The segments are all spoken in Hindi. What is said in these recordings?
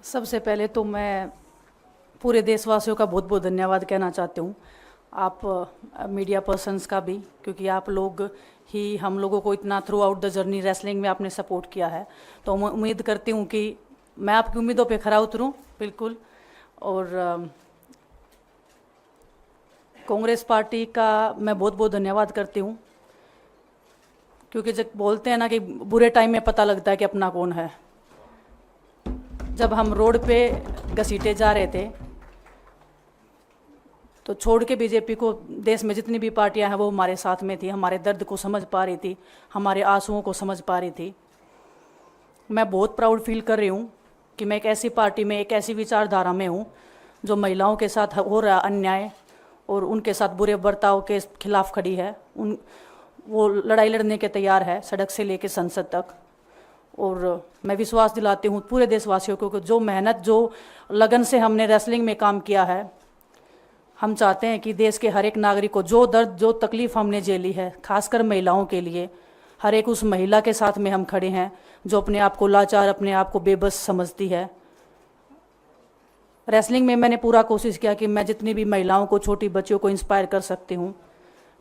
सबसे पहले तो मैं पूरे देशवासियों का बहुत बहुत धन्यवाद कहना चाहती हूँ। आप मीडिया पर्सन्स का भी, क्योंकि आप लोग ही हम लोगों को इतना through out the journey wrestling में आपने सपोर्ट किया है। तो मैं उम्मीद करती हूँ कि मैं आपकी उम्मीदों पे खरा उतरूँ बिल्कुल। और कांग्रेस पार्टी का मैं बहुत बहुत धन्यवाद करती हूँ, क्योंकि जब बोलते हैं ना कि बुरे टाइम में पता लगता है कि अपना कौन है। जब हम रोड पे घसीटे जा रहे थे तो छोड़ के बीजेपी को, देश में जितनी भी पार्टियां हैं वो हमारे साथ में थी, हमारे दर्द को समझ पा रही थी, हमारे आंसुओं को समझ पा रही थी। मैं बहुत प्राउड फील कर रही हूँ कि मैं एक ऐसी पार्टी में, एक ऐसी विचारधारा में हूँ जो महिलाओं के साथ हो रहा अन्याय और उनके साथ बुरे बर्ताव के खिलाफ खड़ी है। वो लड़ाई लड़ने के तैयार है, सड़क से लेकर संसद तक। और मैं विश्वास दिलाती हूँ पूरे देशवासियों को कि जो मेहनत, जो लगन से हमने रेसलिंग में काम किया है, हम चाहते हैं कि देश के हर एक नागरिक को जो दर्द, जो तकलीफ़ हमने झेली है, खासकर महिलाओं के लिए, हर एक उस महिला के साथ में हम खड़े हैं जो अपने आप को लाचार, अपने आप को बेबस समझती है। रेसलिंग में मैंने पूरा कोशिश किया कि मैं जितनी भी महिलाओं को, छोटी बच्चियों को इंस्पायर कर सकती हूँ।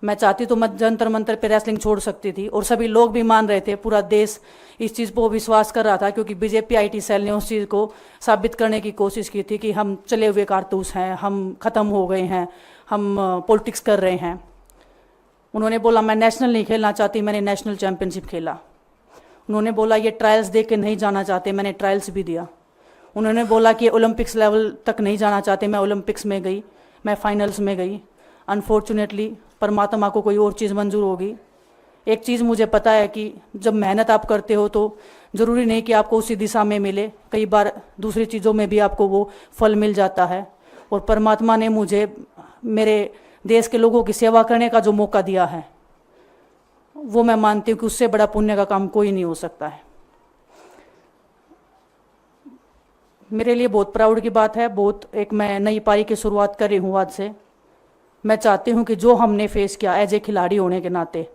मैं चाहती तो मैं जंतर मंतर पे रेसलिंग छोड़ सकती थी, और सभी लोग भी मान रहे थे, पूरा देश इस चीज़ को विश्वास कर रहा था, क्योंकि बीजेपी आईटी सेल ने उस चीज़ को साबित करने की कोशिश की थी कि हम चले हुए कारतूस हैं, हम ख़त्म हो गए हैं, हम पॉलिटिक्स कर रहे हैं। उन्होंने बोला मैं नेशनल नहीं खेलना चाहती, मैंने नेशनल चैम्पियनशिप खेला। उन्होंने बोला ये ट्रायल्स दे के नहीं जाना चाहते, मैंने ट्रायल्स भी दिया। उन्होंने बोला कि ओलंपिक्स लेवल तक नहीं जाना चाहते, मैं ओलंपिक्स में गई, मैं फाइनल्स में गई। अनफॉर्चुनेटली परमात्मा को कोई और चीज़ मंजूर होगी। एक चीज़ मुझे पता है कि जब मेहनत आप करते हो तो ज़रूरी नहीं कि आपको उसी दिशा में मिले, कई बार दूसरी चीज़ों में भी आपको वो फल मिल जाता है। और परमात्मा ने मुझे मेरे देश के लोगों की सेवा करने का जो मौका दिया है, वो मैं मानती हूँ कि उससे बड़ा पुण्य का काम कोई नहीं हो सकता है। मेरे लिए बहुत प्राउड की बात है। बहुत एक मैं नई पारी की शुरुआत कर रही हूँ आज से। मैं चाहती हूँ कि जो हमने फेस किया एज ए खिलाड़ी होने के नाते,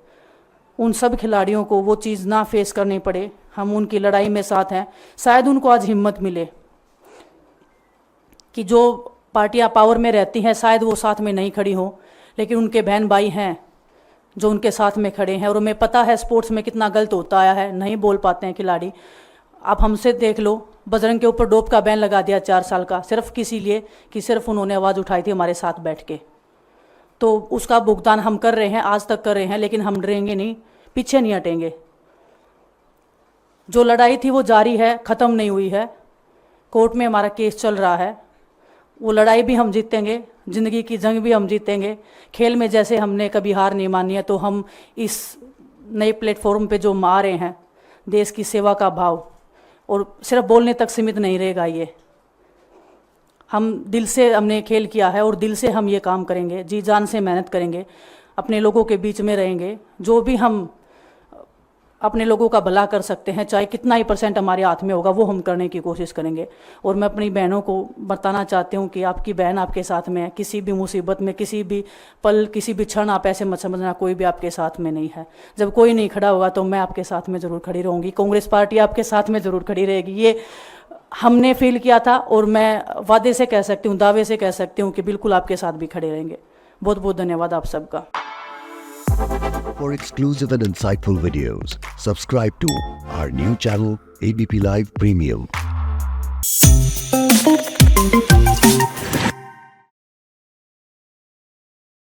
उन सब खिलाड़ियों को वो चीज़ ना फेस करनी पड़े। हम उनकी लड़ाई में साथ हैं। शायद उनको आज हिम्मत मिले कि जो पार्टियां पावर में रहती हैं शायद वो साथ में नहीं खड़ी हों, लेकिन उनके बहन भाई हैं जो उनके साथ में खड़े हैं। और उन्हें पता है स्पोर्ट्स में कितना गलत होता आया है, नहीं बोल पाते हैं खिलाड़ी। आप हमसे देख लो, बजरंग के ऊपर डोप का बैन लगा दिया 4 साल का, सिर्फ किसी लिए कि सिर्फ उन्होंने आवाज़ उठाई थी हमारे साथ बैठ के। तो उसका भुगतान हम कर रहे हैं, आज तक कर रहे हैं, लेकिन हम डरेंगे नहीं, पीछे नहीं हटेंगे। जो लड़ाई थी वो जारी है, ख़त्म नहीं हुई है। कोर्ट में हमारा केस चल रहा है, वो लड़ाई भी हम जीतेंगे, ज़िंदगी की जंग भी हम जीतेंगे। खेल में जैसे हमने कभी हार नहीं मानी है, तो हम इस नए प्लेटफॉर्म पे जो आ रहे हैं, देश की सेवा का भाव, और सिर्फ बोलने तक सीमित नहीं रहेगा ये। हम दिल से हमने खेल किया है और दिल से हम ये काम करेंगे, जी जान से मेहनत करेंगे, अपने लोगों के बीच में रहेंगे। जो भी हम अपने लोगों का भला कर सकते हैं, चाहे कितना ही % हमारे हाथ में होगा, वो हम करने की कोशिश करेंगे। और मैं अपनी बहनों को बताना चाहती हूँ कि आपकी बहन आपके साथ में है। किसी भी मुसीबत में, किसी भी पल, किसी भी क्षण आप ऐसे मत समझना कोई भी आपके साथ में नहीं है। जब कोई नहीं खड़ा होगा तो मैं आपके साथ में ज़रूर खड़ी रहूँगी, कांग्रेस पार्टी आपके साथ में ज़रूर खड़ी रहेगी। ये हमने फील किया था, और मैं वादे से कह सकती हूँ, दावे से कह सकती हूँ कि बिल्कुल आपके साथ भी खड़े रहेंगे। बहुत बहुत धन्यवाद आप सबका। For exclusive and insightful videos, subscribe to our new channel ABP Live Premium.